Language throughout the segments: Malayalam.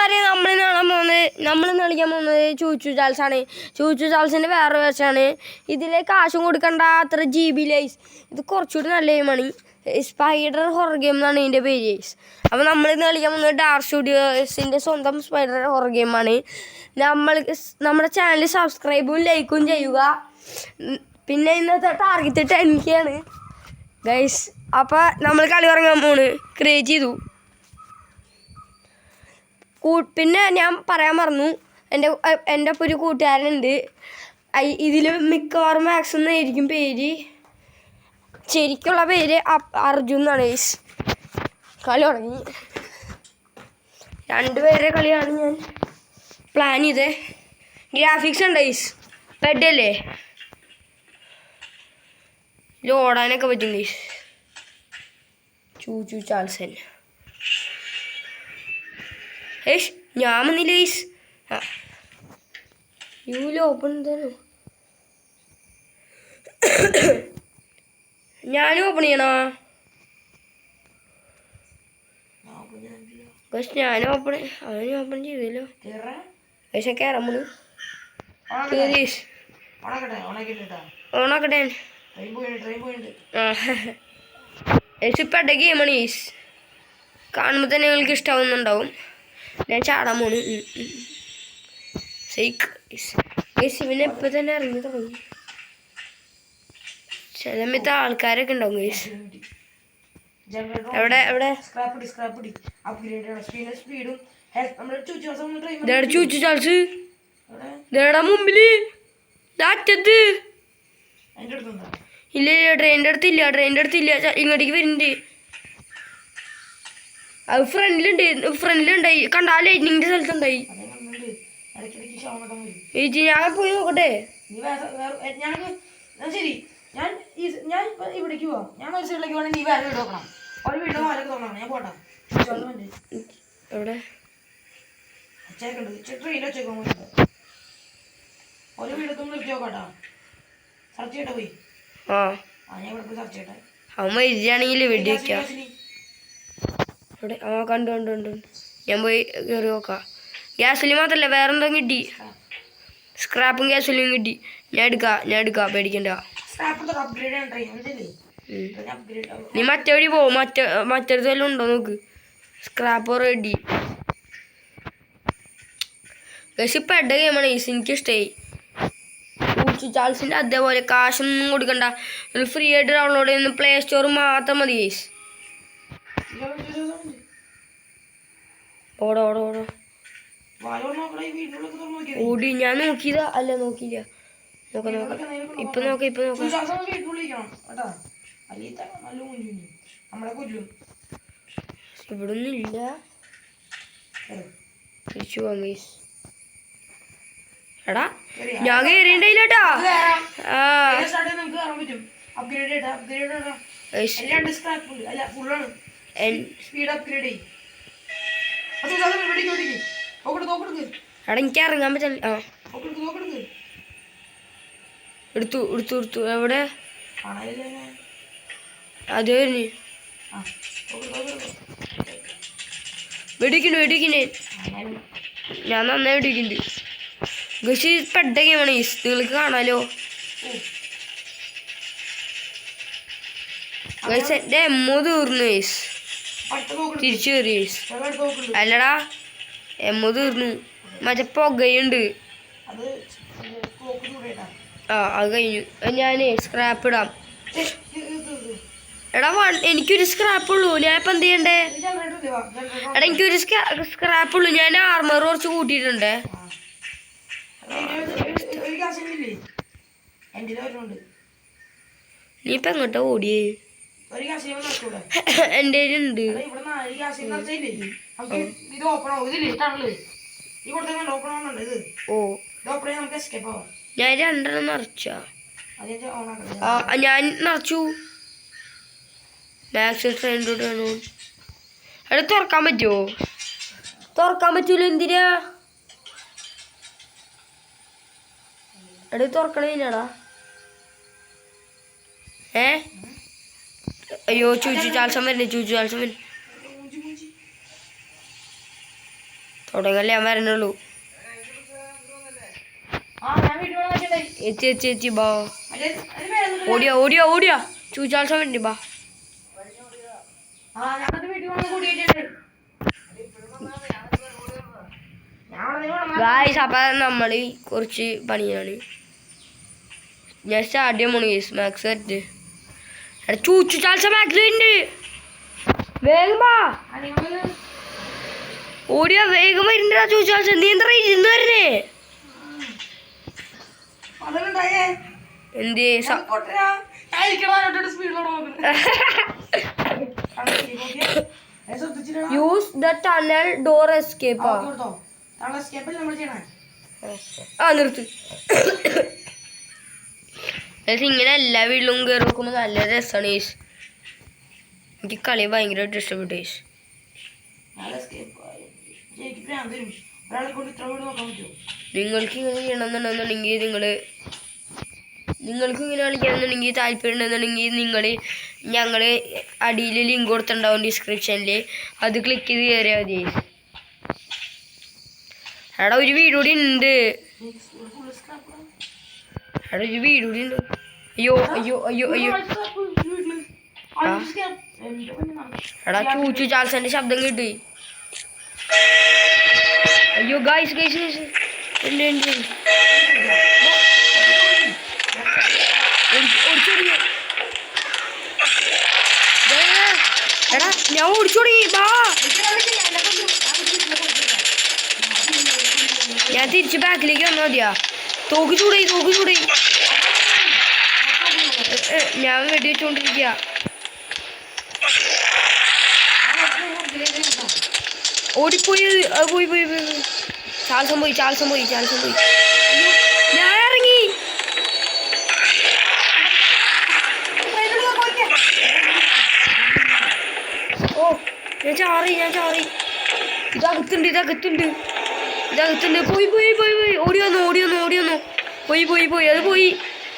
കൂട്ടുകാരെ നമ്മൾ കളിക്കാൻ പോകുന്നത് ചൂച്ചു ചാൾസാണ്. ചൂച്ചു ചാൾസിൻ്റെ വേറെ വേർഷനാണ്. ഇതിൽ കാശും കൊടുക്കണ്ട, അത്ര GB ലൈസ്. ഇത് കുറച്ചുകൂടി നല്ല ഗെയിമാണ്. സ്പൈഡർ ഹൊറർ ഗെയിം എന്നാണ് ഇതിൻ്റെ പേര് ഗൈസ്. അപ്പോൾ നമ്മളിന്ന് കളിക്കാൻ പോകുന്നത് ഡാർക്ക് സ്റ്റുഡിയോസിൻ്റെ സ്വന്തം സ്പൈഡർ ഹൊറർ ഗെയിമാണ്. നമ്മുടെ ചാനൽ സബ്സ്ക്രൈബും ലൈക്കും ചെയ്യുക. പിന്നെ ഇന്നത്തെ ടാർഗറ്റ് 10K ആണ് ഗൈസ്. അപ്പോൾ നമ്മൾ കളി തുടങ്ങാൻ പോണ്. ക്രിയേറ്റ് ചെയ്തു. പിന്നെ ഞാൻ പറയാൻ മറന്നു, എൻ്റെ ഒപ്പം ഒരു കൂട്ടുകാരനുണ്ട്. ഇതിൽ മിക്കവാറും മാക്സ് എന്നായിരിക്കും പേര്. ശരിക്കുള്ള പേര് അർജുൻ എന്നാണ് ഗൈസ്. കളി തുടങ്ങി. 2 പേരുടെ കളിയാണ് ഞാൻ പ്ലാൻ ചെയ്തത്. ഗ്രാഫിക്സ് ഉണ്ട് ഗൈസ്. ബെഡല്ലേ ഇത് ഓടാനൊക്കെ പറ്റും ഗൈസ്. ചൂച്ചു ചാൾസൻ ഏഷ് ഞാൻ വന്നില്ല ഗൈസ്. യൂല് ഓപ്പൺ തന്നോ? ഞാനും ഓപ്പൺ ചെയ്യണോ ഗൈസ്? ഞാനും അവനും ഓപ്പൺ ചെയ്തല്ലോ ഗൈസ്. കയറാൻ പോണു. ഓണാക്കട്ടെ. ഇപ്പം ഗെയിമാണ് ഗൈസ്. കാണുമ്പോൾ തന്നെ നിങ്ങൾക്ക് ഇഷ്ടമാവുന്നുണ്ടാവും. ഞാൻ ചാടാൻ പോണു. ഇവനെ ഇപ്പം തന്നെ ഇറങ്ങി തുടങ്ങി. ചില സമയത്ത് ആൾക്കാരൊക്കെ ഉണ്ടാവും ഗൈസ്. എവിടെ ചൂച്ചു ചാൾസ്? ഇതെടാ മുമ്പില് അറ്റത്ത്. ഇല്ല ട്രെയിനിൻ്റെ അടുത്തില്ല. ഇങ്ങോട്ടേക്ക് വരുന്നുണ്ട്. അത് ഫ്രണ്ടിലുണ്ടായി. കണ്ടാ ലൈറ്റിങ്ങിൻ്റെ സ്ഥലത്തുണ്ടായി. ഞാൻ പോയി നോക്കട്ടെ. ശരി, ഞാൻ ഇവിടേക്ക് പോവാം. ഞാൻ ഒരു സൈഡിലേക്ക് പോകണം. നീ വേറെ വീട് നോക്കണം. ഒരു വീട് മാലൊക്കെ തോന്നണം. ഞാൻ പോട്ടെ. എവിടെ ട്രെയിനിൽ വെച്ചേക്കാൻ ഒരു വീടത്തും നിർത്തി നോക്കാട്ടാ. സെർച്ച് ചെയ്യട്ടെ പോയി. ഞാൻ ഇവിടെ പോയി സെർച്ച് ചെയ്യട്ടെ. അമ്മ ഇരിക്കുകയാണെങ്കിൽ വെടി വയ്ക്കാം. ഇവിടെ കണ്ടു. ഞാൻ പോയി കയറി നോക്കാം. ഗ്യാസിലി മാത്രമല്ല വേറെന്തോ കിട്ടി. സ്ക്രാപ്പും ഗ്യാസിലും കിട്ടി. ഞാൻ എടുക്കാം പേടിക്കണ്ട. നീ മറ്റേ വഴി പോവും. മറ്റൊരു സ്ഥലം ഉണ്ടോ നോക്ക്. Scrap ready guys. ഇപ്പം എഡ് ഗെയിമാണ് ഗൈസ്. എനിക്കിഷ്ടമായി. ചൂച്ചു ചാൾസിൻ്റെ അതേപോലെ കാശൊന്നും കൊടുക്കണ്ട. ഫ്രീ ആയിട്ട് ഡൗൺലോഡ് ചെയ്യുന്ന പ്ലേ സ്റ്റോർ മാത്രം മതി ഗൈസ്. ഓടോ ഓടി. ഞാൻ നോക്കിയതാ. അല്ല നോക്കിയില്ല. നോക്കാം. ഇപ്പൊ നോക്കാം. ഇവിടൊന്നും ഇല്ല. തിരിച്ചു പോവാം ഗൈസ്. എടാ ഞാൻ കയറിയിട്ടാ. എടാ എനിക്ക് ഇറങ്ങാൻ പറ്റില്ല. എടുത്തു. എവിടെ അത് വെടിക്കണേ. ഞാൻ നന്നായി വെടിക്കുന്നുണ്ട് ഗൈസ്. പെട്ട ഗെയിമാണ് ഗൈസ്. നിങ്ങൾക്ക് കാണാലോ ഗൈസ്. എൻ്റെ എമ്മോ തീർന്നു ഗൈസ്. തിരിച്ചു കയറി ഗൈസ്. അല്ലടാ എമ്മോ തീർന്നു. മറ്റേ പുകയുണ്ട്. അത് കഴിഞ്ഞു. ഞാൻ സ്ക്രാപ്പ് ഇടാം. എടാ എനിക്കൊരു സ്ക്രാപ്പ് ഉള്ളൂ. ഞാൻ ഇപ്പം എന്ത് ചെയ്യണ്ടേ? എടാ എനിക്കൊരു സ്ക്രാപ്പ് ഉള്ളൂ. ഞാൻ ആർമർ കുറച്ച് കൂട്ടിയിട്ടുണ്ടേ. നീ ഇപ്പം എങ്ങോട്ടാ ഓടിയേ? എൻ്റെ ഉണ്ട്. ഞാൻ 2 നിറച്ചാ. ഞാൻ നിറച്ചു. മാക്സ് ട്രെയിനിലൂടെ അവിടെ തുറക്കാൻ പറ്റുമോ? തുറക്കാൻ പറ്റൂല. എന്തിനാ എടാ തുറക്കണേനാടാ? അയ്യോ ചൂച്ചു ചാൽസം വരുന്നേ. തുടങ്ങല്ലേ ഞാൻ വരണുള്ളൂ. ഞാൻ വീട്ടിൽ പോകാൻ നോക്കണ്ടേ. എത്തി ബാ. അതിന് പേരൊന്നും ഓടിയാ ചൂച്ചാൽസം വേണ്ടി ബാ. ഞങ്ങളുടെ വീട്ടിൽ പോകാൻ കൂടിയിട്ടുണ്ട്. ഗായ്സ് അപ്പം നമ്മൾ കുറച്ച് പണിയാണ്. ഞാൻ സ്റ്റാർട്ട് ചെയ്യാൻ പോണു ഗൈസ്. മാക്സ് വരട്ട് ചൂച്ചു ചാൽസ മാക്സിലുണ്ട്. വേഗം വാ. ഓടിയാ വേഗം വരുന്നുണ്ടാ ചൂച്ചു ചാൽസ. നീ എന്താ ഇരുന്ന് വരുന്നേ? എന്തേ use the tunnel door escape. നിർത്ത്. ഇങ്ങനെ എല്ലാ വീട്ടിലും കയറി നോക്കുമ്പോൾ നല്ല രസമാണ് ഗൈസ്. എനിക്ക് കളി ഭയങ്കരമായിട്ട് ഇഷ്ടപ്പെട്ടു ഗൈസ്. നിങ്ങൾക്ക് ഇങ്ങനെ ചെയ്യണമെന്നുണ്ടെന്നുണ്ടെങ്കിൽ നിങ്ങൾക്ക് ഇങ്ങനെ കളിക്കണമെന്നുണ്ടെങ്കിൽ താല്പര്യം ഉണ്ടെന്നുണ്ടെങ്കിൽ ഞങ്ങൾ അടിയിൽ ലിങ്ക് കൊടുത്തിട്ടുണ്ടാവും ഡിസ്ക്രിപ്ഷനിൽ. അത് ക്ലിക്ക് ചെയ്ത് കയറിയാൽ മതി. എടാ ഒരു വീട് കൂടി ഉണ്ട്. അയ്യോ എടാ ചൂച്ചു ചാൽസന്റെ ശബ്ദം കിട്ടി. അയ്യോ ഗൈസ് ഉണ്ട് എടാ ഞാൻ ഓടിച്ചോടി ബാ. ഞാൻ തിരിച്ച് ബാക്കിലേക്ക് വന്നാൽ മതിയാ. തോക്ക് ചൂടായി ഞാൻ വെടി വെച്ചോണ്ടിരിക്കുക. ഓടിപ്പോയി. പോയി ചാൽസം പോയി. ഞാൻ ഇറങ്ങി. ഓ ഞാൻ ചാറി. ഇതകത്തുണ്ട്. പോയി ഓടി വന്നു. പോയി.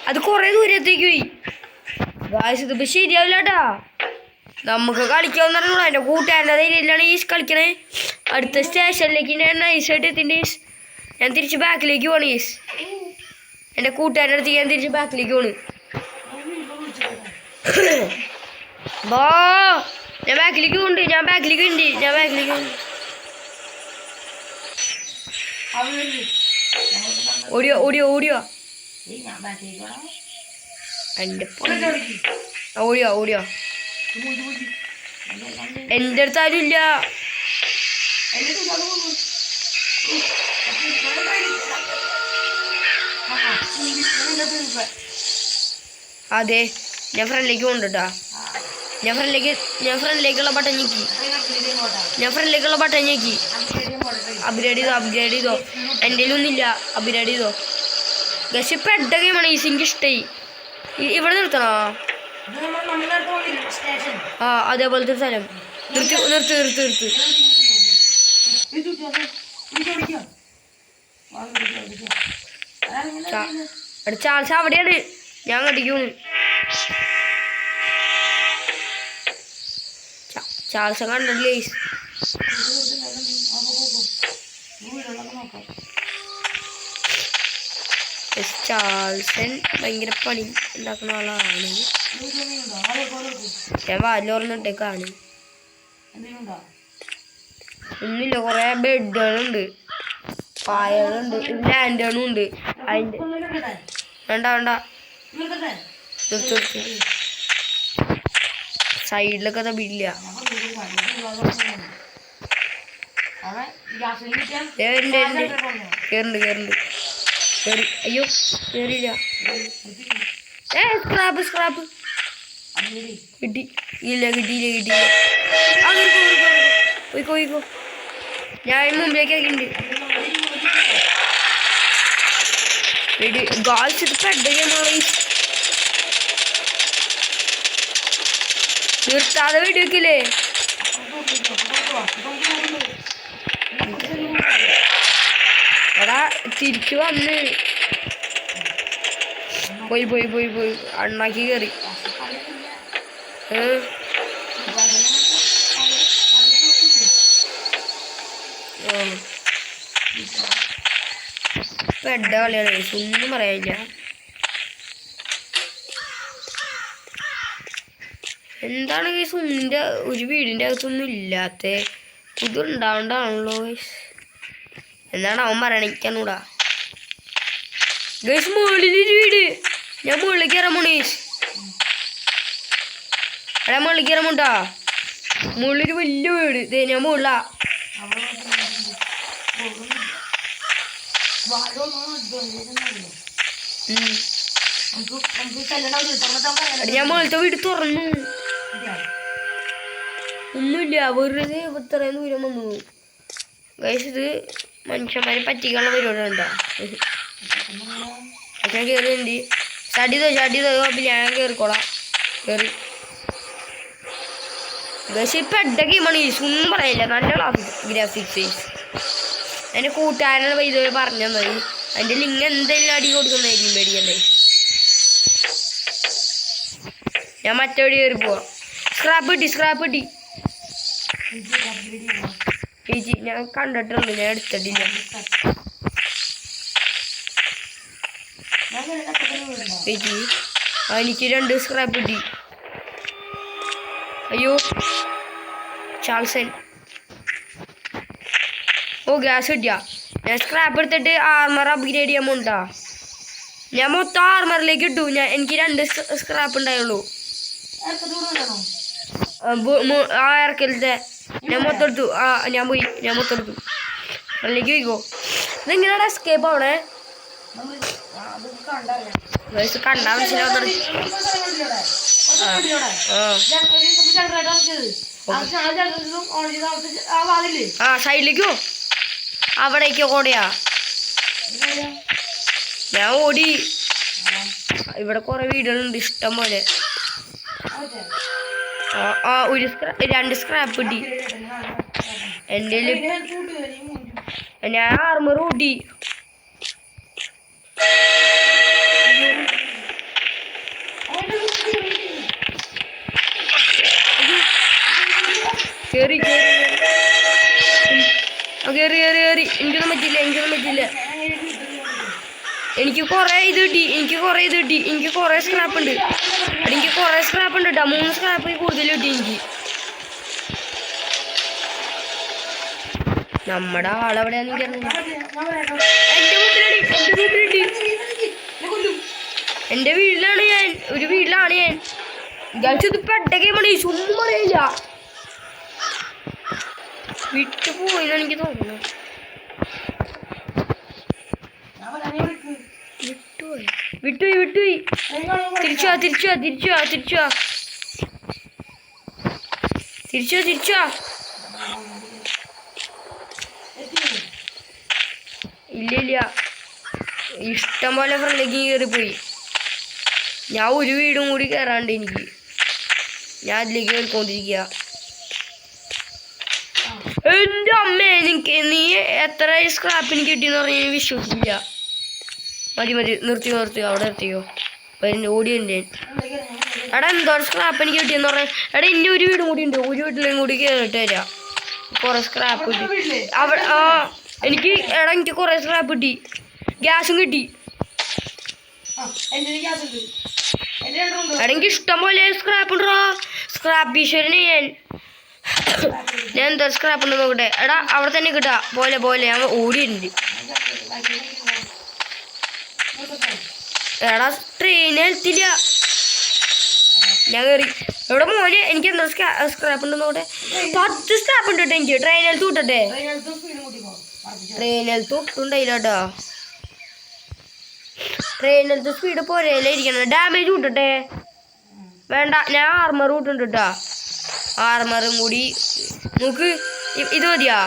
അത് കുറേ ദൂരത്തേക്ക് പോയി. ഗായ്സ് ഇതിപ്പോൾ ശരിയാവില്ല കേട്ടാ. നമുക്ക് കളിക്കാമെന്ന് പറഞ്ഞോളൂ. എൻ്റെ കൂട്ടുകാരൻ്റെ ധൈര്യത്തിലാണ് ഈ കളിക്കണേ. അടുത്ത സ്റ്റേഷനിലേക്ക് ഞാൻ നൈസായിട്ട് എത്തിൻ്റെ ഈസ്. ഞാൻ തിരിച്ച് ബാക്കിലേക്ക് പോകണം ഈസ്. എൻ്റെ കൂട്ടുകാരൻ്റെ അടുത്തേക്ക് ഞാൻ തിരിച്ച് ബാക്കിലേക്ക് പോണ്. ബാ ഞാൻ ബാക്കിലേക്ക് ഉണ്ട്. ഓടിയോ എൻ്റെ ഓടിയോ എൻ്റെ അടുത്ത് ആരും ഇല്ല. അതെ ഞാൻ ഫ്രണ്ടിലേക്ക് കൊണ്ടുട്ടാ. ഞാൻ ഫ്രണ്ടിലേക്കുള്ള ബട്ടൺ ഞെക്കി. അപ്ഗ്രേഡ് ചെയ്തോ. എൻ്റെ ഒന്നുമില്ല. അപ്ഗ്രേഡ് ചെയ്തോ. ഗസ് ഇപ്പം എഡ ഗെയിമാണ് ഈ സിങ്ക് ഇഷ്ടമായി. ഇവിടെ നിർത്തണോ? അതേപോലത്തെ ഒരു സ്ഥലം. നിർത്ത്. ചാൾസ അവിടെയാണ്. ഞാൻ കടിക്കുന്നു. ചാൾസ കണ്ടില്ലേ? ചാൾസൻ ഭയങ്കര പണി ഉണ്ടാക്കുന്ന ആളാണ്. ഞാൻ വാലോർന്നിട്ടേക്കാണ്. ഒന്നുമില്ല. കുറേ ബെഡുകളുണ്ട്, പായകളുണ്ട്, ലാൻഡേണും ഉണ്ട്. അതിൻ്റെ വേണ്ട നിർത്തി. സൈഡിലൊക്കെ അത് ബില്ല. കേറുന്നുണ്ട്. അയ്യോ കേറില്ല. സ്ക്രാപ്പ് കിട്ടിയില്ല. പോയിക്കോ. ഞാൻ മുമ്പിലേക്ക് ആക്കിയിട്ടുണ്ട്. ഗാൾസ് ഇത് പെട്ടെന്ന് നിർത്താതെ വെടിവെക്കില്ലേ? എടാ തിരിച്ചു വന്ന് പോയി അണ്ണാക്കി കയറി. പെട്ട കളിയാണ് guys. ഒന്നും പറയാനില്ല. എന്താണ് guys ഒന്നിന്റെ ഒരു വീടിന്റെ അകത്തൊന്നും ഇല്ലാത്ത ഇത് ഉണ്ടാവണ്ടാണല്ലോ guys. എന്താണ് അവൻ പറയണ എനിക്കന്നൂടാ ഗൈസ്. മുകളിലൊരു വീട്. ഞാൻ മുകളിലേക്ക് കയറാൻ പോണേ ഗൈസ്. എടാ മുകളിലേക്ക് കയറാൻ പോണ്ടാ. മുകളിലൊരു വലിയ വീട്. ഇതേ ഞാൻ മുകളിലാ. ഞാൻ മുകളിലത്തെ വീട് തുറന്നു. ഒന്നുമില്ല, വെറുതെ ഇത്രയും ദൂരം വന്നു ഗൈസ്. ഇത് മനുഷ്യന്മാരെ പറ്റിക്കാനുള്ള പരിപാടി ഉണ്ടോ? ഞാൻ കയറിയുണ്ട്. ചടിതോ അപ്പം ഞാൻ കയറിക്കോളാം. കയറി ഗൈസ്. ഇപ്പം എഡ ഗെയിമാണ് ഗൈസ്. ഒന്നും പറയില്ല. നല്ല ഗ്രാഫിക്സ്. എൻ്റെ കൂട്ടുകാരനാണ് ഇതുവരെ പറഞ്ഞു തന്നത്. അതിൻ്റെ ലിങ്ക് എന്തെങ്കിലും അടി കൊടുക്കുന്നതായിരിക്കും പേടിക്കണ്ടേ. ഞാൻ മറ്റവിടെ കയറി പോവാം. സ്ക്രാപ്പ് കിട്ടി ചേച്ചി. ഞാൻ കണ്ടിട്ടുണ്ട്, ഞാൻ എടുത്തിട്ടില്ല. ചേച്ചി എനിക്ക് 2 സ്ക്രാപ്പ് കിട്ടി. അയ്യോ ചാൾസൻ. ഓ ഗ്യാസ് കിട്ടിയാ. ഞാൻ സ്ക്രാപ്പ് എടുത്തിട്ട് ആർമർ അപ്ഗ്രേഡ് ചെയ്യാൻ പോണ്ടാ. ഞാൻ മൊത്തം ആർമറിലേക്ക് ഇട്ടു. എനിക്ക് 2 സ്ക്രാപ്പ് ഉണ്ടായുള്ളൂ. ആ ഇറക്കലത്തെ ഞാൻ മൊത്തം എടുത്തു. ഞാൻ മൊത്തം എടുത്തു. അതിലേക്ക് പോയിക്കോ. ഇതെങ്ങനെയാണ് എസ്കേപ്പ് ആവണേ? കണ്ടാ മനസ്സിലാവുന്നത്. ആ സൈഡിലേക്കോ അവിടേക്കോ ഓടിയാ. ഞാൻ ഓടി. ഇവിടെ കുറെ വീടുകളുണ്ട് ഇഷ്ടം പോലെ. ഒരു 2 സ്ക്രാപ്പ് കിട്ടി എൻ്റെ. ഞാൻ ആർമർ കൂട്ടി. കേറി എനിക്കൊന്നും പറ്റില്ല. എനിക്ക് കുറെ ഇത് കിട്ടി. എനിക്ക് കുറെ സ്ക്രാപ്പ് ഉണ്ട്. എനിക്ക് കുറെ സ്ക്രാപ്പ് ഉണ്ട് കേട്ടോ. 3 സ്ക്രാപ്പ് കൂടുതൽ കിട്ടി എനിക്ക്. നമ്മുടെ ആളെവിടെയാന്ന് എന്റെ വീട്ടിലാണ് ഞാൻ. ഒരു വീട്ടിലാണ് ഞാൻ. ഇത് പെട്ട ഗെയിമാണ്. ഒന്നും പറയില്ല. വിട്ടു പോയിന്ന് എനിക്ക് തോന്നുന്നു. വിട്ടുപോയി. തിരിച്ചു വാ. ഇല്ല ഇഷ്ടം പോലെ ഫ്രണ്ടിലേക്ക് കയറിപ്പോയി. ഞാൻ ഒരു വീടും കൂടി കയറാണ്ട് എനിക്ക്. ഞാൻ അതിലേക്ക് കയറിക്കൊണ്ടിരിക്കുക. എൻ്റെ അമ്മേ, നീ എത്ര സ്ക്രാപ്പിന് കിട്ടിയെന്ന് പറഞ്ഞാൽ വിശ്വസിക്കില്ല. മതി നിർത്തിയോ അവിടെ നിർത്തിയോ. ഓടിയുണ്ട്. എടാ എന്തോ സ്ക്രാപ്പ് എനിക്ക് കിട്ടിയെന്ന് പറഞ്ഞാൽ. എടാ ഇനി ഒരു വീടും കൂടി ഉണ്ട്. ഒരു വീട്ടിലും കൂടി കയറിയിട്ട് തരാം. കുറെ സ്ക്രാപ്പ് കിട്ടി അവിടെ. എനിക്ക് കുറെ സ്ക്രാപ്പ് കിട്ടി. ഗ്യാസും കിട്ടി. എടാ എനിക്ക് ഇഷ്ടം പോലെ സ്ക്രാപ്പ് ഉണ്ടോ. സ്ക്രാപ്പ് ഈശ്വരനെ ഞാൻ എന്താ സ്ക്രാപ്പ് ഉണ്ട് നോക്കട്ടെ. എടാ അവിടെ തന്നെ കിട്ടാ. പോലെ ഞാൻ ഓടിയിട്ടുണ്ട്. എടാ ട്രെയിൻ എത്തില്ല. ഞാൻ കയറി. എവിടെ മോനെ എനിക്ക് എന്താ സ്ക്രാപ്പ് ഉണ്ട് നോക്കട്ടെ. 10 സ്ക്രാപ്പ് ഉണ്ട് കേട്ടോ എനിക്ക്. ട്രെയിനിൽ വിട്ടട്ടെ. ട്രെയിനിൽ തൊട്ടുണ്ടായില്ല കേട്ടോ. ട്രെയിനിലത്തെ സ്പീഡ് പോരല്ലേ ഇരിക്കണം. ഡാമേജ് വിട്ടട്ടെ. വേണ്ട, ഞാൻ ആർമർ വിട്ടുണ്ട് കേട്ടോ. ആർമറും കൂടി നോക്ക്. ഇത് മതിയാ.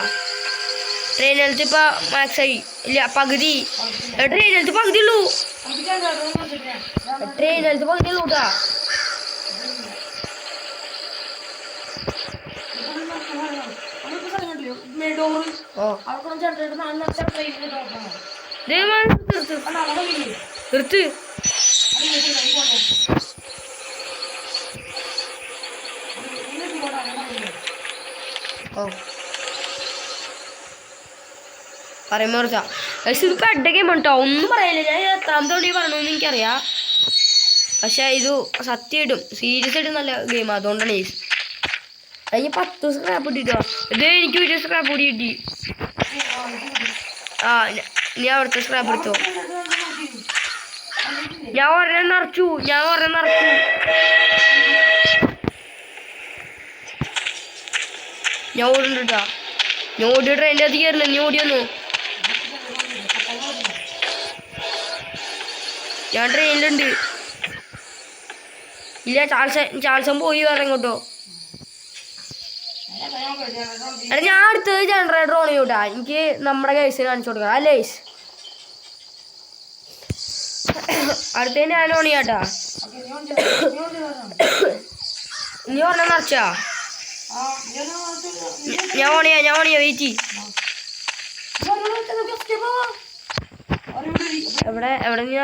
ട്രെയിനിലത്തെ ഇപ്പൊ മാക്സ് ആയി. ഇല്ല പകുതി. ട്രെയിനിലത്തെ പകുതി ഉള്ളൂ. കേട്ടാ. നിർത്ത്. പറയുമ്പോൾ ഓർത്താ ഇത് പെട്ട ഗെയിം കേട്ടോ, ഒന്നും പറയില്ല. ഞാൻ എത്രാമത്തെ വണ്ടി പറയണമെന്ന് എനിക്കറിയാം, പക്ഷെ ഇത് സത്യമായിട്ടും സീരിയസ് ആയിട്ടും നല്ല ഗെയിം. അതുകൊണ്ടാണ് അതിന് 10 സ്ക്രാപ്പ് കിട്ടിട്ടോ. ഇത് എനിക്ക് 1 സ്ക്രാപ്പ് കൂടി കിട്ടി. ആ നീ അവിടുത്തെ സ്ക്രാപ്പ് എടുത്തോ. ഞാൻ ഒരെണ്ണം നിറച്ചു. ഞാൻ ഓടുന്നുണ്ടാ. ഞാൻ ഓടി ട്രെയിൻ്റെ അത് കയറില്ല. നീ ഓടി വന്നു. ഞാൻ ട്രെയിനിലുണ്ട്. ഇല്ല ചാൾസൻ പോയി വേറെ ഇങ്ങോട്ടോ. എടാ ഞാൻ അടുത്തത് ജനറേറ്റർ ഓൺ ചെയ്യൂട്ടാ. എനിക്ക് നമ്മുടെ കേസിന് കാണിച്ചു കൊടുക്കാം അല്ലേ? അടുത്തത് ഞാൻ ഓൺ ചെയ്യാട്ടാ. നീ പറഞ്ഞ നിറച്ചാ? ഞാൻ ഓൺ ചെയ്യാം വെയിറ്റ്. എവിടെ നീ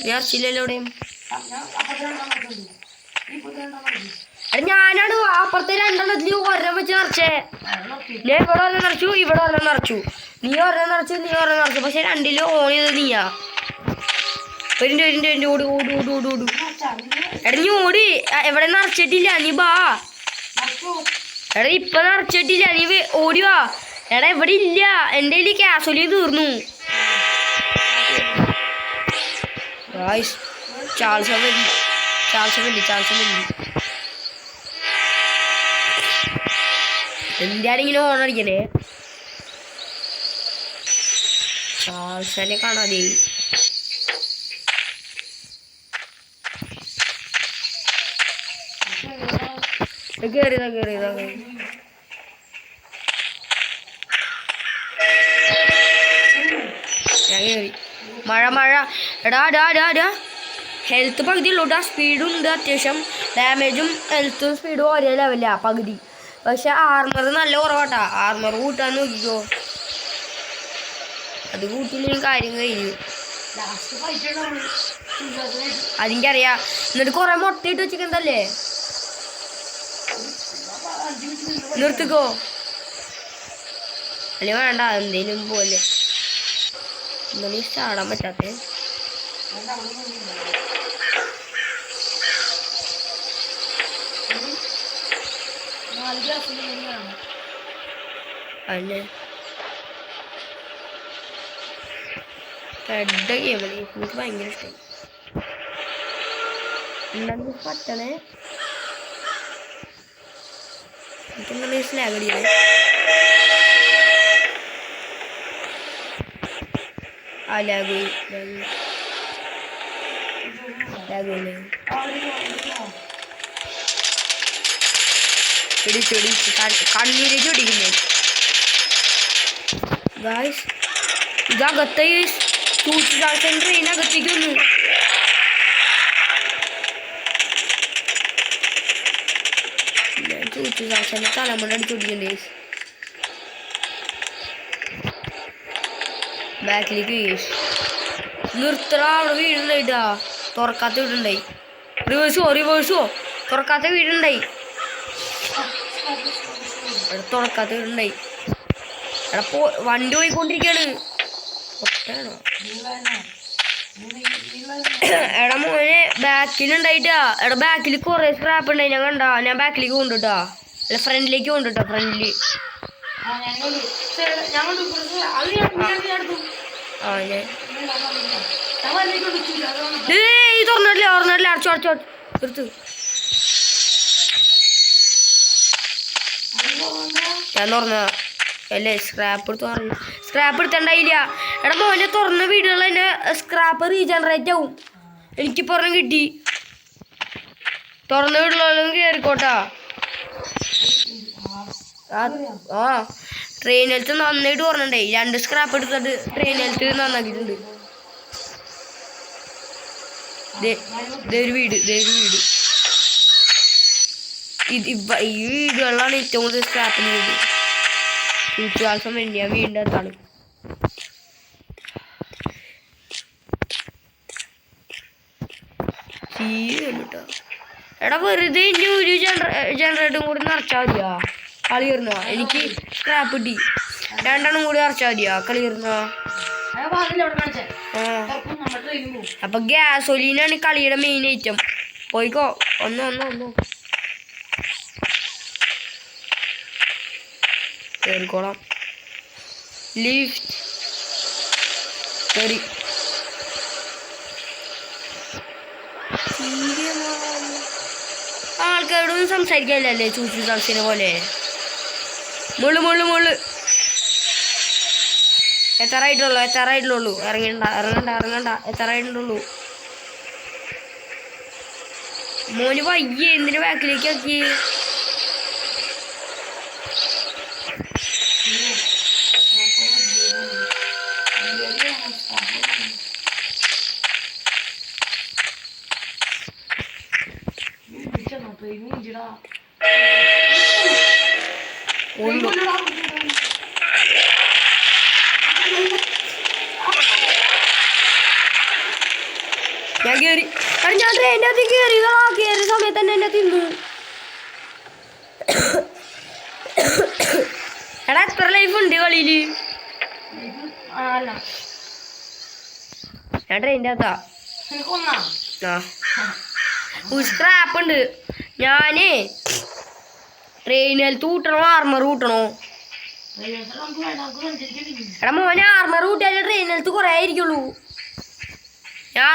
നിറച്ചില്ലല്ലോ എവിടെയും. ഞാനാണ് അപ്പുറത്തെ 2 എണ്ണത്തിൽ ഒരെണ്ണം വെച്ച് നിറച്ചേ. ഞാൻ ഇവിടെ ഒരെണ്ണം നിറച്ചു, ഇവിടെ ഒരെണ്ണം നിറച്ചു. നീ ഒരെണ്ണം നിറച്ചു. പക്ഷെ 2 ഓൺ ചെയ്തത് നീയാ. ഒരു ഓട്. എടാ നീ ഓടി. എവിടെ നിറച്ചിട്ടില്ല, നീ ബാ. എടാ ഇപ്പൊ നിറച്ചിട്ടില്ല, നീ ഓടി വാ. എടാ ഇവിടെ ഇല്ല, എൻ്റെ കയ്യിൽ ക്യാഷൊലി തീർന്നു. ചാൾസൻ വലി. എന്താണ് ഇങ്ങനെ ഓണടിക്കണേ? ചാൾസനെ കാണാതെ. കേറിയതാ ഞാൻ കേറി. മഴ. എടാ ഹെൽത്ത് പകുതി ഉള്ളൂട്ടാ. സ്പീഡും ഉണ്ട് അത്യാവശ്യം. ഡാമേജും ഹെൽത്തും സ്പീഡും ഒരേ ലെവലാ പകുതി. പക്ഷെ ആർമർ നല്ല കുറവാട്ടാ. ആർമർ കൂട്ടാൻ നോക്കിക്കോ. അത് കൂട്ടിയില്ലെങ്കിൽ കാര്യം കഴിഞ്ഞു. അതെനിക്കറിയാം. എന്നിട്ട് കുറെ മുട്ടയിട്ട് വെച്ചിട്ടുണ്ടല്ലേ. നിർത്തിക്കോ. അല്ലെ വേണ്ട, എന്തേലും പോലെ എന്താണ് ചാടാൻ പറ്റാത്ത. അല്ലേ ഗെയിമല്ലേ, എനിക്ക് ഭയങ്കര ഇഷ്ടമായി. എന്താ പറ്റണേ? എനിക്കെന്താണ് സ്ലാഗ് അടിക്കണേ? ആ ലാഗ് കണ്ണീരേക്ക് പിടിക്കുന്നേ. ഗായ്സ് ഇതകത്തെ ട്രെയിനകത്തേക്ക് വന്നു. തലമുണ്ട അടിച്ചോടിക്കണ്ടേ. ബാക്കിലേക്ക് നിർത്തട. അവിടെ വീടുണ്ടായിട്ടാ, തുറക്കാത്ത വീടുണ്ടായി. റിവേഴ്സോ തുറക്കാത്ത വീടുണ്ടായി. തുറക്കാത്ത വീടുണ്ടായി. എടാ വണ്ടി പോയിക്കൊണ്ടിരിക്കാണ്. എടാ മോനെ ബാക്കിലുണ്ടായിട്ടാ. എടാ ബാക്കിൽ കുറെ സ്ക്രാപ്പ് ഉണ്ടായി. ഞാൻ കണ്ടാ. ഞാൻ ബാക്കിലേക്ക് കൊണ്ടുട്ടാ. അല്ല ഫ്രണ്ടിലേക്ക് കൊണ്ടുട്ടാ. ഫ്രണ്ടില് തുറന്നിട്ടില്ല. അടച്ചോ എടുത്ത്. ഞാൻ തുറന്ന അല്ലേ സ്ക്രാപ്പ് എടുത്തണ്ടായില്ല. എടാ മോനെ തുറന്ന വീടുകൾ തന്നെ സ്ക്രാപ്പ് റീജനറേറ്റ് ആവും. എനിക്കിപ്പോ ഒരെണ്ണം കിട്ടി. തുറന്ന വീടുകളും കയറിക്കോട്ടാ. ആ ട്രെയിൻ ഹെൽത്ത് നന്നായിട്ട് പറഞ്ഞിട്ടേ. 2 സ്ക്രാപ്പ് എടുത്തിട്ട് ട്രെയിൻ ഹെൽത്ത് നന്നാക്കിയിട്ടുണ്ട്. ഒരു വീട്. ഈ വീടുകളിലാണ് ഏറ്റവും കൂടുതൽ സ്ക്രാപ്പിന് വീട്. ചൂറ്റുവാസം വേണ്ടി ആ വീടിൻ്റെ അകത്താണ്. കേട്ടോ. എടാ വെറുതെ ഇനി ഒരു ജനറേറ്ററും കൂടി നിറച്ചാൽ മതിയാ. കളി വരുന്ന എനിക്ക് സ്ക്രാപ്പ് കിട്ടി. രണ്ടെണ്ണം കൂടി അറച്ചാൽ മതിയോ കളി ഇരുന്നോ? അപ്പൊ ഗ്യാസോലീനാണ് കളിയുടെ മെയിൻ ഐറ്റം. പോയിക്കോ ഒന്ന് കേറിക്കോളാം. ലിഫ്റ്റ് കേറി. ആൾക്കാരോടൊന്നും സംസാരിക്കാനില്ലല്ലേ ചൂച്ചു ചാൾസിനെ പോലെ. മുള്ളു എത്താറായിട്ടുള്ളൂ. ഇറങ്ങണ്ട എത്താറായിട്ടുള്ളൂ. മോന് വയ്യ എന്തിനു ബാക്കിലേക്ക് ആക്കി? ഞാൻ കേറി. ഞാൻ ട്രെയിൻ്റെ അകത്ത് കയറിയ സമയത്ത് തന്നെ എന്നെ തിന്നു. എടാ എത്ര ലൈഫ് ഉണ്ട് കളിയില്? ഞാൻ ട്രെയിൻ്റെ അകത്താ. സ്ക്രാപ്പ് ഉണ്ട്. ഞാന് ട്രെയിനിൽ തൂട്ടണോ ആർമർ കൂട്ടണോ? എടാ മോനെ ആർമർ കൂട്ടിയാലേ ട്രെയിനിലത്ത് കുറേ ആയിരിക്കുള്ളൂ. ഞാൻ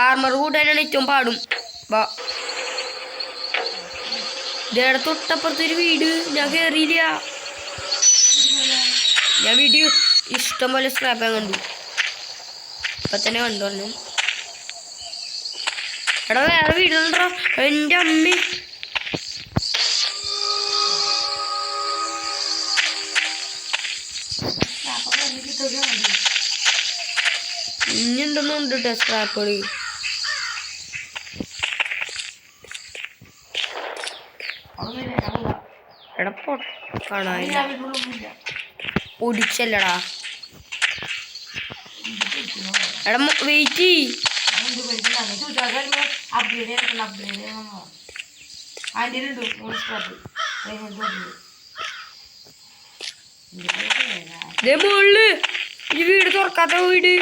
ആർമർ കൂട്ടാനാണ് ഏറ്റവും പാടും. വാ ഇതേടെ തൊട്ടപ്പുറത്തൊരു വീട്. ഞാൻ കയറിയില്ല. ഞാൻ വീട്ടിൽ ഇഷ്ടം പോലെ സ്ക്രാപ്പ് ഞാൻ കണ്ടു. ഇപ്പം തന്നെ കണ്ടു പറഞ്ഞു. എടാ വേറെ വീടുണ്ടോ? എൻ്റെ അമ്മ ഇനിയുണ്ടെന്നുണ്ട് കേട്ടോ സ്ക്രാപ്പുകൾ. എടാ കാണാനില്ല. ഒടിച്ചല്ലടാ. എടാ വെയിറ്റ്. മുകളില് ഈ വീട് തുറക്കാത്ത വീട്.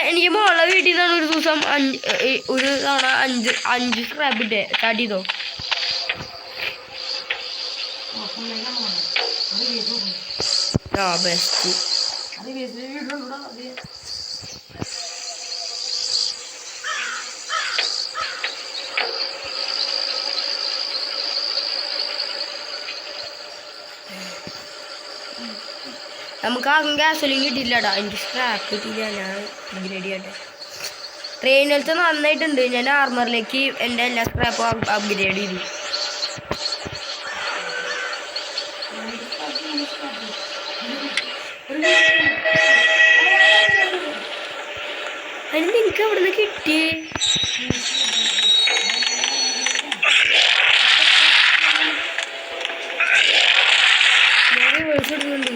എനിക്ക് മോളെ വീട്ടിൽ നിന്നാണ് ഒരു ദിവസം ഒരു തവണ അഞ്ച് സ്ക്രാപ്പ് ഇട്ടേ. സ്റ്റാർട്ട് ചെയ്തോ? ബെസ്റ്റ്. നമുക്ക് ആർക്കും ഗ്യാസൊലിയും കിട്ടിയില്ലടാ. എനിക്ക് സ്ക്രാപ്പ് കിട്ടിയില്ല. ഞാൻ അപ്ഗ്രേഡ് ചെയ്യട്ടെ. ട്രെയിനിലത്തെ നന്നായിട്ടുണ്ട്. ഞാൻ ആർമറിലേക്ക് എൻ്റെ എല്ലാ സ്ക്രാപ്പും അപ്ഗ്രേഡ് ചെയ്തു. അതിന് നിനക്ക് എവിടെ നിന്ന് കിട്ടിയേ? ഞാൻ റിവേഴ്സ് എടുക്കുന്നുണ്ട്.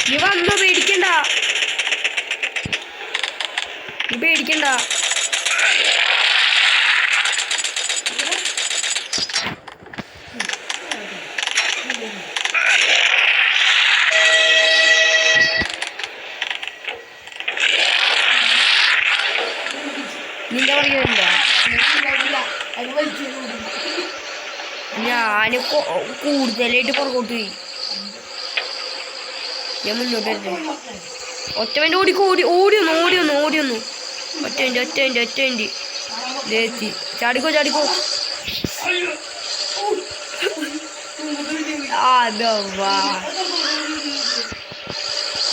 നീ വന്നോ? പേടിക്കണ്ട. നിന്റെ പറയുന്നില്ല. ഞാൻ കൂടുതലായിട്ട് പുറകോട്ട് പോയി. ഞാൻ മുന്നോട്ട് വരുന്നു. ഒറ്റ ഓടിയൊന്നു. ഒറ്റ ചാടിക്കോ. അതവാ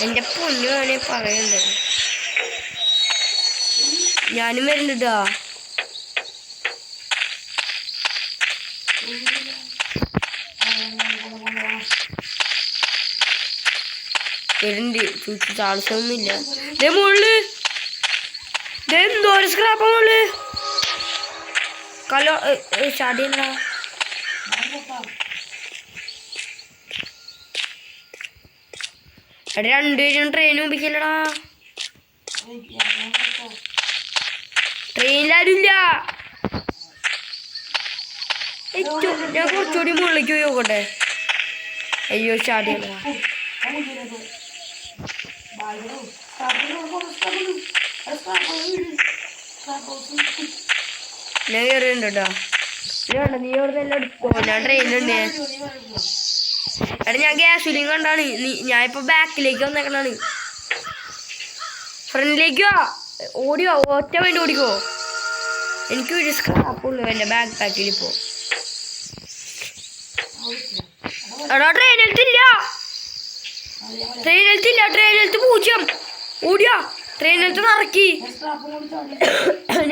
എൻ്റെ പൊന്നു വേണേ പറയണ്ടേ. ഞാനും വരുന്നുണ്ടാ. വരുന്നുണ്ട്. ചൂച്ചു താമസമൊന്നുമില്ല. ഇതേ മുകളില് എന്തോ ഒരു സ്ക്രാപ്പ മുകളില്. കല്ലോ ചാടിയല്ല. എടാ രണ്ടുപേരും ട്രെയിൻ ഉപയോഗിക്കല്ലടാ. ട്രെയിനിലാരുമില്ല. ഞാൻ കുറച്ചുകൂടി മുകളിലേക്ക് പോയി നോക്കട്ടെ. അയ്യോ ചാടിയല്ല. ഞാൻ കയറിയുണ്ട് കേട്ടോ. നീ അവിടെ എല്ലാം എടുത്തോ. ഞാൻ ട്രെയിനിലുണ്ട്. എടാ ഞാൻ ഗ്യാസ് ഫില്ലിങ് കണ്ടാണ്. ഞാൻ ഇപ്പൊ ബാക്കിലേക്ക് വന്നേക്കണാണ്. ഫ്രണ്ടിലേക്കോ ഓടിയോ, ഒറ്റ വേണ്ടി ഓടിക്കോ. എനിക്ക് ഒരു സ്ക്രാപ്പുള്ളൂ എൻ്റെ ബാക്ക് പാക്കിൽ ഇപ്പോൾ. എടാ ട്രെയിനെടുത്തില്ല, ട്രെയിനെടുത്തില്ല, ട്രെയിനെടുത്ത് 0. ഓടിയോ ട്രെയിനെടുത്ത് നിറക്കി.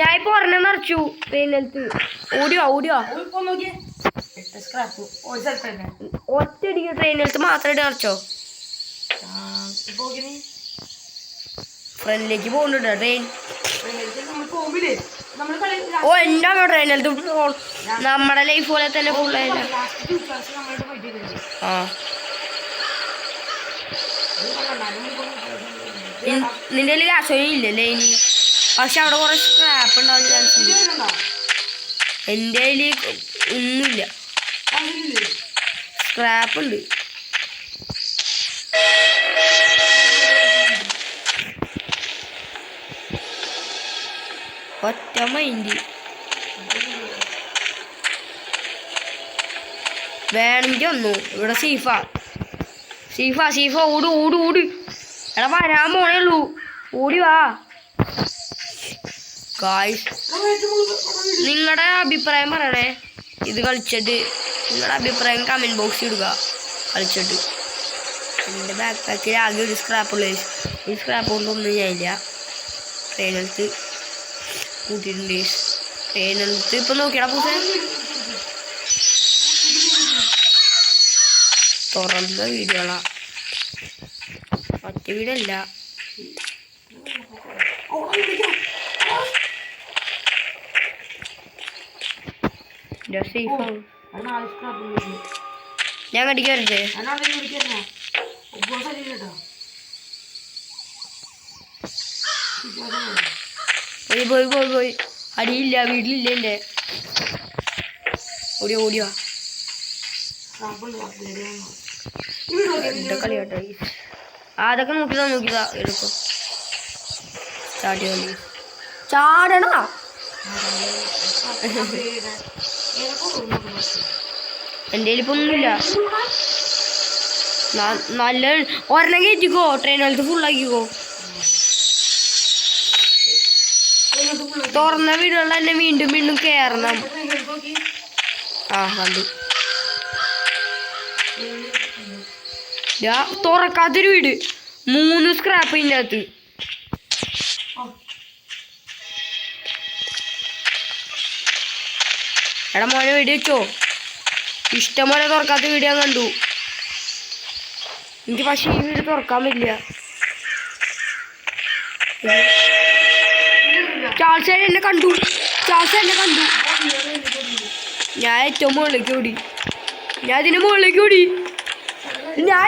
ഞാൻ ഇപ്പോൾ ഒരെണ്ണം നിറച്ചു ട്രെയിനെടുത്ത്. ഓടിയോ ഓടിയോ ഒറ്റയടിക്ക് ട്രെയിനെടുത്ത് മാത്രമായിട്ട് നിറച്ചോ. ഫ്രണ്ടിലേക്ക് പോകുന്നുണ്ടോ ട്രെയിൻ? ഓ എന്താണോ ട്രെയിനെടുത്ത് നമ്മുടെ ലൈഫ് പോലെ തന്നെ ഫുള്ളായില്ല. ആ നിന്റെ കയ്യിൽ കാശൊന്നും ഇല്ലല്ലേ ഇനി? പക്ഷെ അവിടെ കുറെ സ്ക്രാപ്പ് ഉണ്ടാവാൻ ചാൻസ് ഉണ്ട്. എൻ്റെ കയ്യിൽ ഒന്നുമില്ല, സ്ക്രാപ്പ് ഉണ്ട്. ഒറ്റ മൈൻഡ് വേണമെങ്കിൽ വന്നു. ഇവിടെ സീഫ സീഫ സീഫ ഓട് ഓട് ഓട്. എടാ വരാൻ പോണേ ഉള്ളൂ, ഓടി വാ. ഗായ്സ് നിങ്ങളുടെ അഭിപ്രായം പറയണേ ഇത് കളിച്ചിട്ട്. നിങ്ങളുടെ അഭിപ്രായം കമൻറ്റ് ബോക്സിൽ ഇടുക കളിച്ചിട്ട്. എൻ്റെ ബാക്ക് പാക്കിൽ ആകെ ഒരു സ്ക്രാപ്പുള്ളൂ. ഈ സ്ക്രാപ്പ് കൊണ്ടൊന്നും ഞാനില്ല. ട്രെയിനെടുത്ത് കൂട്ടിയിട്ടുണ്ട്. ട്രെയിനെടുത്ത് ഇപ്പം നോക്കിയടാ പൂസ തുറന്ന വീഡിയോകളാ, ഒറ്റ വീടല്ല. ഞാൻ കടിക്ക് വരട്ടെ. പോയി പോയി പോയി പോയി. അടിയില്ല, വീട്ടിലില്ല എൻ്റെ. ഓടിയോ ഓടിയോ കളി കേട്ടോ. അതൊക്കെ നോക്കിയതാ എടുക്കും. ചാടിയോ ചാടണ. എൻ്റെ കയ്യിൽ ഇപ്പം ഒന്നുമില്ല. നല്ല ഒരെണ്ണം കയറ്റിക്കോ, ട്രെയിനുകൾക്ക് ഫുള്ളാക്കിക്കോ. തുറന്ന വീടുകളിൽ തന്നെ വീണ്ടും വീണ്ടും കയറണം. ആ കണ്ടു. തുറക്കാത്തൊരു വീട്, 3 സ്ക്രാപ്പ് ഇതിൻ്റെ അകത്ത്. എടാ മോനെ വീട് വെച്ചോ. ഇഷ്ടംപോലെ തുറക്കാത്ത വീട് ഞാൻ കണ്ടു. എനിക്ക് പക്ഷേ ഈ വീട് തുറക്കാൻ പറ്റില്ല. ചാൾസ് എന്നെ കണ്ടു, ചാൾസ് എന്നെ കണ്ടു. ഞാൻ ഏറ്റവും മുകളിലേക്ക് ഓടി. ഞാൻ ഇതിൻ്റെ മുകളിലേക്ക് ഓടി. ഞാൻ